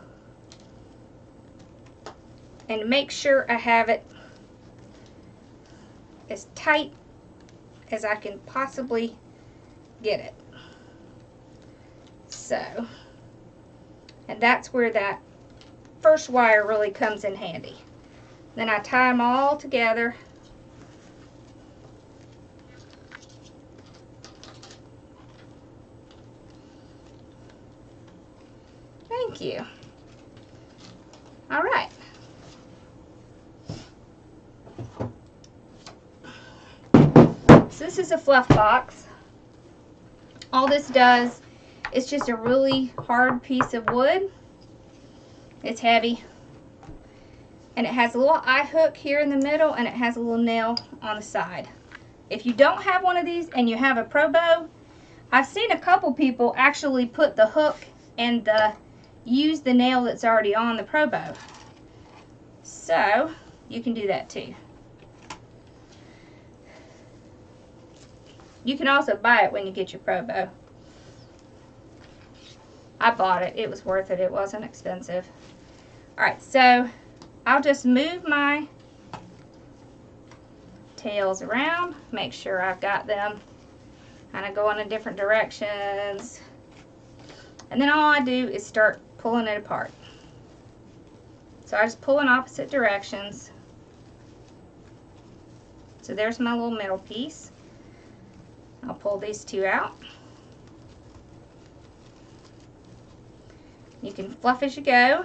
and make sure I have it as tight as I can possibly get it. So, and that's where that first wire really comes in handy. Then I tie them all together. Thank you. All right. So this is a fluff box. All this does is just a really hard piece of wood. It's heavy. And it has a little eye hook here in the middle, and it has a little nail on the side. If you don't have one of these and you have a pro bow, I've seen a couple people actually put the hook and use the nail that's already on the pro bow. So you can do that too. You can also buy it when you get your pro bow. I bought it. It was worth it. It wasn't expensive. Alright, so I'll just move my tails around, make sure I've got them kind of going in different directions. And then all I do is start pulling it apart. So I just pull in opposite directions. So there's my little middle piece. I'll pull these two out. You can fluff as you go.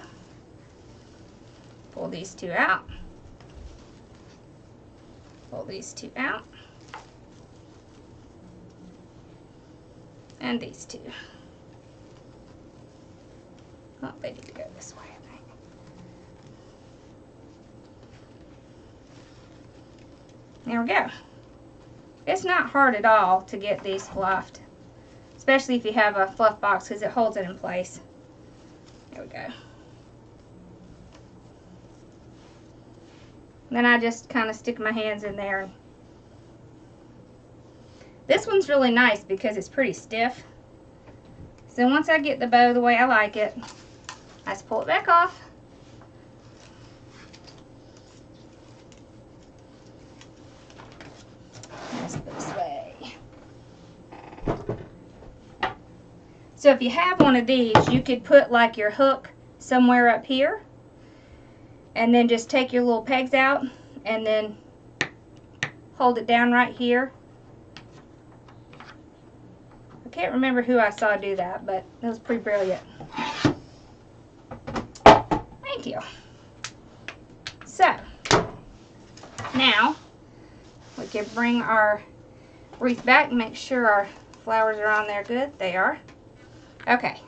Pull these two out. Pull these two out. And these two. Oh, they need to go this way, I think. There we go. It's not hard at all to get these fluffed, especially if you have a fluff box, because it holds it in place. There we go. Then I just kind of stick my hands in there. This one's really nice because it's pretty stiff. So once I get the bow the way I like it, I just pull it back off. Let's put it this way. So if you have one of these, you could put like your hook somewhere up here, and then just take your little pegs out and then hold it down right here. I can't remember who I saw do that, but it was pretty brilliant. Thank you. So, now we can bring our wreath back and make sure our flowers are on there good. They are. Okay.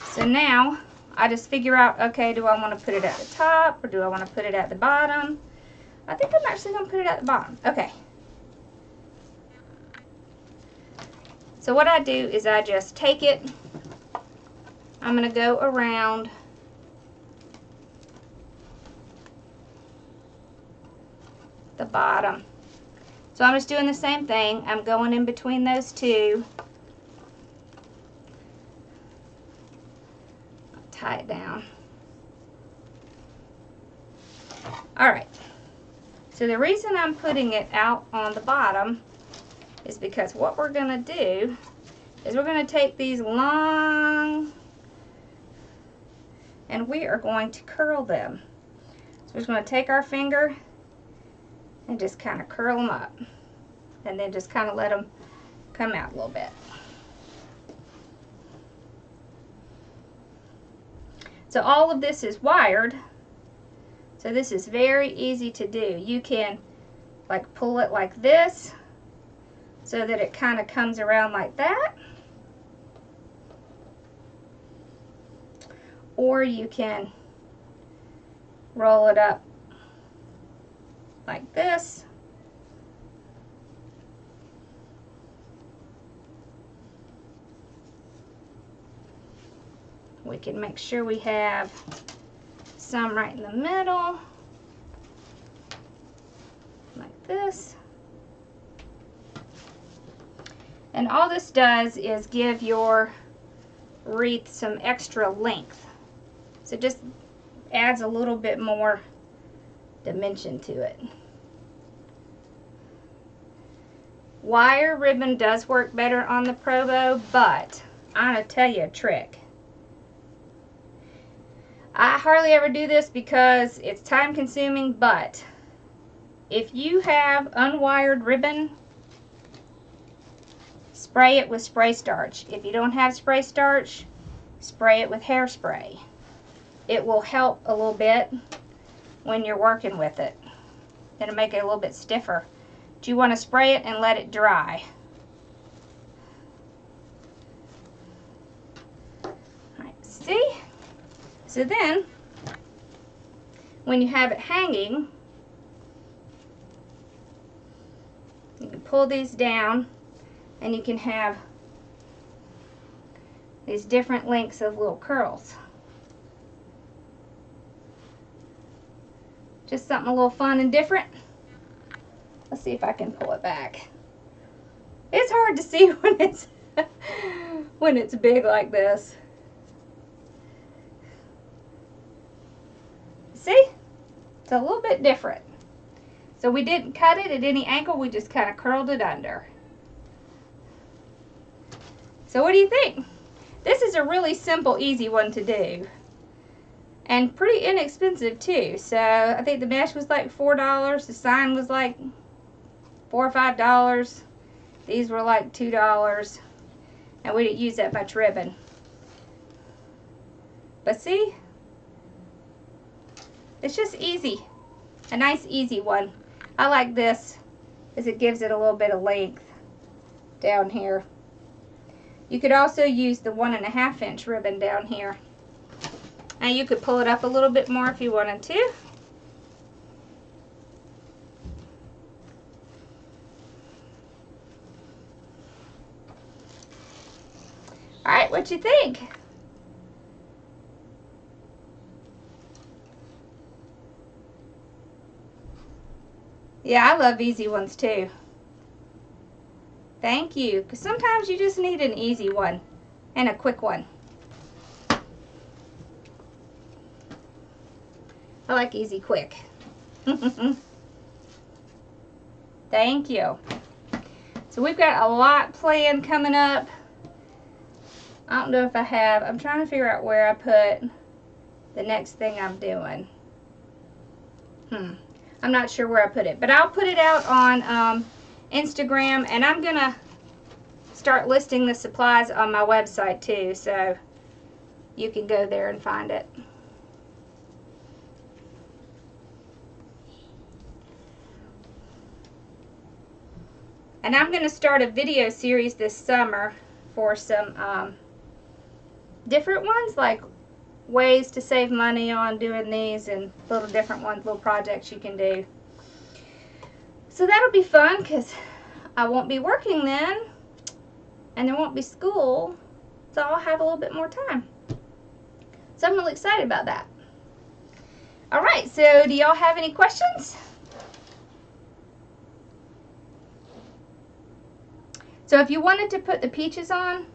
So now I just figure out, okay, do I want to put it at the top or do I want to put it at the bottom? I think I'm actually going to put it at the bottom. Okay. So what I do is I just take it I'm going to go around the bottom. So I'm just doing the same thing. I'm going in between those two. Tie it down. Alright. So the reason I'm putting it out on the bottom is because what we're going to do is we're going to take these long and we are going to curl them. So we're just going to take our finger and just kind of curl them up and then just kind of let them come out a little bit. So all of this is wired, so this is very easy to do. You can like pull it like this so that it kind of comes around like that, or you can roll it up like this. We can make sure we have some right in the middle, like this. And all this does is give your wreath some extra length. So it just adds a little bit more dimension to it. Wire ribbon does work better on the Pro Bow, but I'm going to tell you a trick. I hardly ever do this because it's time consuming, but if you have unwired ribbon, spray it with spray starch. If you don't have spray starch, spray it with hairspray. It will help a little bit when you're working with it. It'll make it a little bit stiffer. But you want to spray it and let it dry. Alright, see? So then, when you have it hanging, you can pull these down and you can have these different lengths of little curls. Just something a little fun and different. Let's see if I can pull it back. It's hard to see when it's when it's big like this. See? It's a little bit different. So we didn't cut it at any angle, we just kind of curled it under. So what do you think? This is a really simple, easy one to do. And pretty inexpensive too. So I think the mesh was like $4. The sign was like $4 or $5. These were like $2. And we didn't use that much ribbon. But see? It's just easy. A nice easy one. I like this because it gives it a little bit of length down here. You could also use the 1.5 inch ribbon down here. And you could pull it up a little bit more if you wanted to. Alright, what you think? Yeah, I love easy ones too. Thank you. Because sometimes you just need an easy one and a quick one. I like easy quick. Thank you. So we've got a lot planned coming up. I don't know if I have. I'm trying to figure out where I put the next thing I'm doing. I'm not sure where I put it, but I'll put it out on Instagram, and I'm gonna start listing the supplies on my website too, so you can go there and find it. And I'm gonna start a video series this summer for some different ones, like ways to save money on doing these and little different ones, little projects you can do. So that'll be fun because I won't be working then and there won't be school, so I'll have a little bit more time. So I'm really excited about that. All right, so do y'all have any questions? So if you wanted to put the peaches on,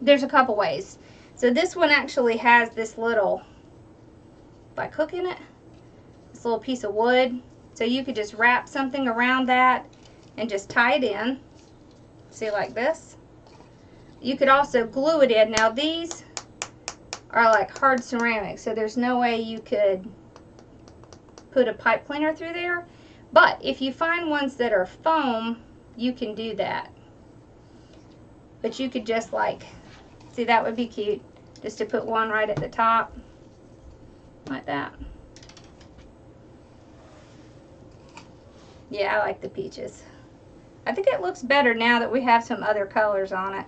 there's a couple ways. So this one actually has this little, like, hook in it, this little piece of wood. So you could just wrap something around that and just tie it in. See, like this. You could also glue it in. Now these are like hard ceramic, so there's no way you could put a pipe cleaner through there. But if you find ones that are foam, you can do that. But you could just, like, see, that would be cute, just to put one right at the top, like that. Yeah, I like the peaches. I think it looks better now that we have some other colors on it.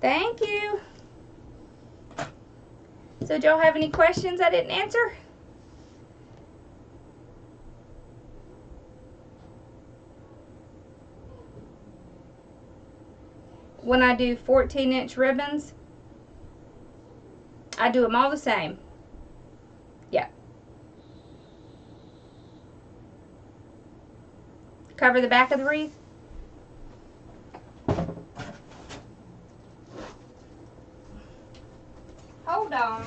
Thank you. So, do y'all have any questions I didn't answer? When I do 14-inch ribbons, I do them all the same. Yeah. Cover the back of the wreath. Hold on.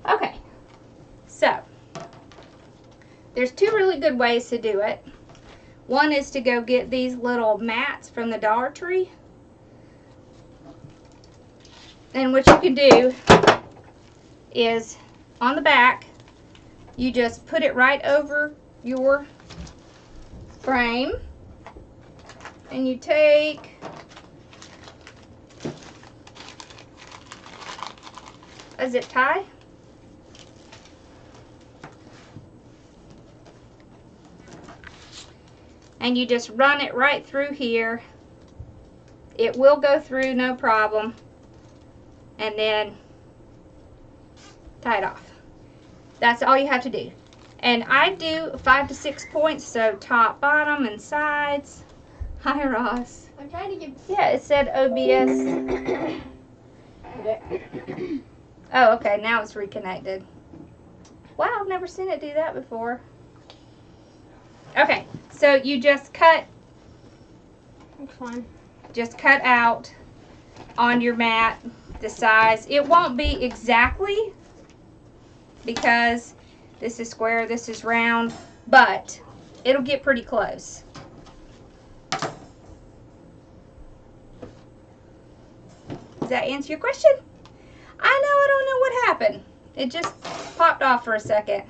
Okay, so there's two really good ways to do it. One is to go get these little mats from the Dollar Tree. And what you can do is, on the back, you just put it right over your frame. And you take a zip tie. And you just run it right through here. It will go through, no problem. And then tie it off. That's all you have to do. And I do 5 to 6 points, so top, bottom, and sides. Hi, Ross. I'm trying to get. Yeah, it said OBS. Oh, okay, now it's reconnected. Wow, I've never seen it do that before. Okay, so you just cut. That's fine. Just cut out on your mat the size. It won't be exactly, because this is square, this is round, but it'll get pretty close. Does that answer your question? I don't know what happened. It just popped off for a second.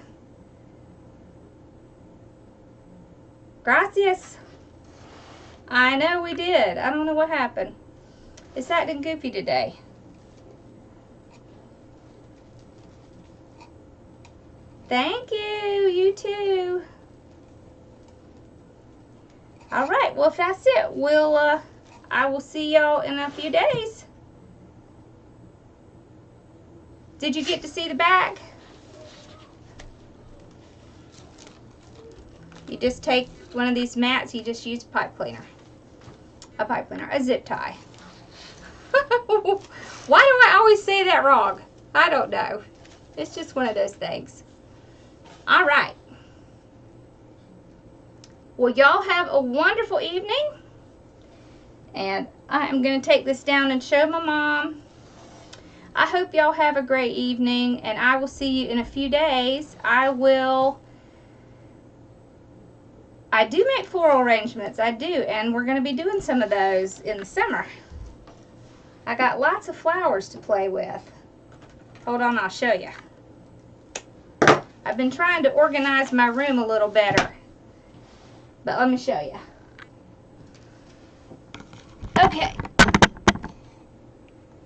Gracias. I know we did. I don't know what happened. It's acting goofy today. Thank you. You too. All right. Well, if that's it, I will see y'all in a few days. Did you get to see the back? You just take one of these mats, you just use a pipe cleaner, a zip tie. Why do I always say that wrong? I don't know. It's just one of those things. All right. Well, y'all have a wonderful evening. And I am going to take this down and show my mom. I hope y'all have a great evening, and I will see you in a few days. I do make floral arrangements, I do, and we're going to be doing some of those in the summer. I got lots of flowers to play with. Hold on, I'll show you. I've been trying to organize my room a little better, but let me show you. Okay.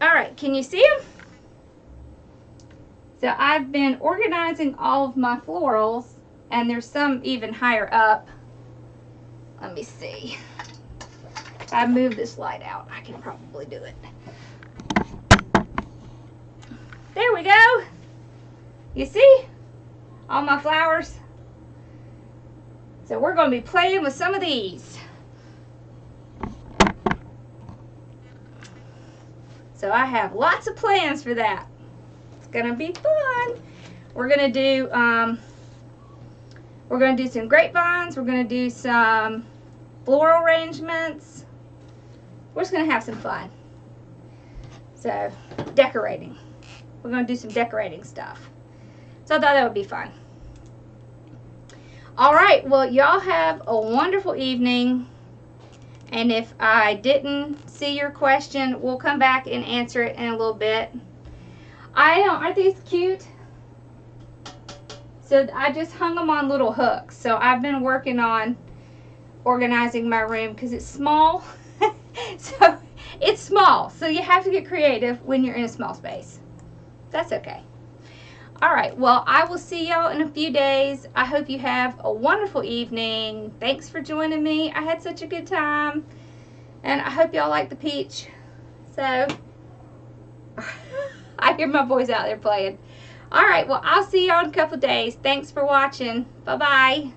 All right, can you see them? So I've been organizing all of my florals, and there's some even higher up. Let me see. If I move this light out, I can probably do it. There we go. You see? All my flowers. So we're going to be playing with some of these. So I have lots of plans for that. It's going to be fun. We're going to do some grapevines. We're going to do some floral arrangements. We're just going to have some fun. So, decorating. We're going to do some decorating stuff. So I thought that would be fun. All right, well, y'all have a wonderful evening. And if I didn't see your question, we'll come back and answer it in a little bit. Aren't these cute? So I just hung them on little hooks. So I've been working on organizing my room because it's small. So it's small. So you have to get creative when you're in a small space. That's okay. All right, well, I will see y'all in a few days. I hope you have a wonderful evening. Thanks for joining me. I had such a good time. And I hope y'all like the peach. So, I hear my boys out there playing. All right, well, I'll see y'all in a couple days. Thanks for watching. Bye-bye.